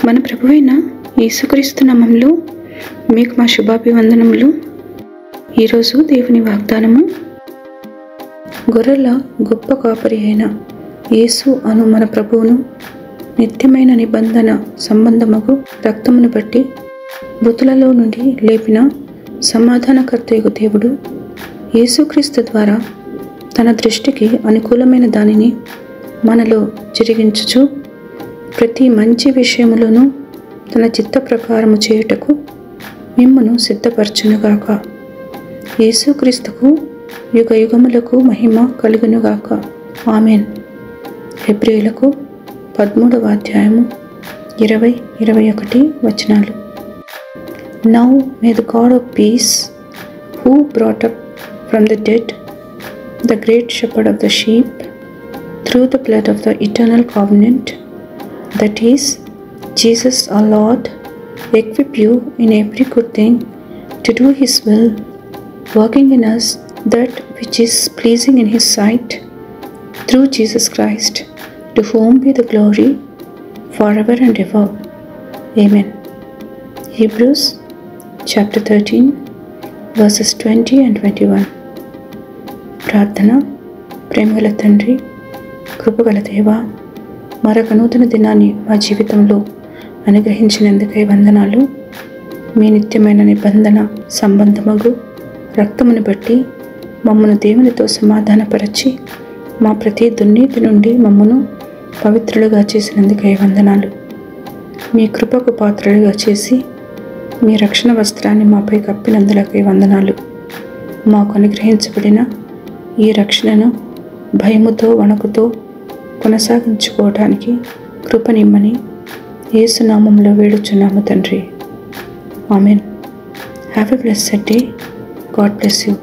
మన ప్రభువైన యేసుక్రీస్తు నామములో మీకు మా శుభాభివందనములు. ఈరోజు దేవుని వాగ్దానము, గొర్రెల గొప్ప కాపరి అయిన యేసు అను మన ప్రభువును నిత్యమైన నిబంధన సంబంధముగు రక్తమును బట్టి మృతులలో నుండి లేపిన సమాధానకర్తయగు దేవుడు యేసుక్రీస్తు ద్వారా తన దృష్టికి అనుకూలమైన దానిని మనలో జరిగించుచు ప్రతి మంచి విషయములోనూ తన చిత్త ప్రకారము చేయుటకు మిమ్మును సిద్ధపరచునుగాక. యేసుక్రీస్తుకు యుగ యుగములకు మహిమ కలుగునుగాక. ఆమెన్. హెబ్రీయులకు 13వ అధ్యాయము 20-21 వచనాలు. Now may the God of peace, who brought up from the dead the great shepherd of the sheep through the blood of the eternal covenant, that is, Jesus our Lord, equip you in every good thing to do His will, working in us that which is pleasing in His sight, through Jesus Christ, to whom be the glory forever and ever. Amen. Hebrews chapter 13 verses 20 and 21. ప్రార్థన. ప్రేమగల తండ్రి, కృపగల దేవా, మరొక నూతన దినాన్ని మా జీవితంలో అనుగ్రహించినందుకై వందనాలు. మీ నిత్యమైన నిబంధన సంబంధముగు రక్తమును బట్టి మమ్మను దేవునితో సమాధానపరచి మా ప్రతి దుర్నీతి నుండి మమ్మను పవిత్రులుగా చేసినందుకై వందనాలు. మీ కృపకు పాత్రలుగా చేసి మీ రక్షణ వస్త్రాన్ని మాపై కప్పినందులకై వందనాలు. మాకు అనుగ్రహించబడిన ఈ రక్షణను భయముతో వణుకుతో కొనసాగించుకోవడానికి కృపనిమ్మని యేసు నామములో వేడుచున్నాము తండ్రి. Amen. Have a blessed day. God bless you.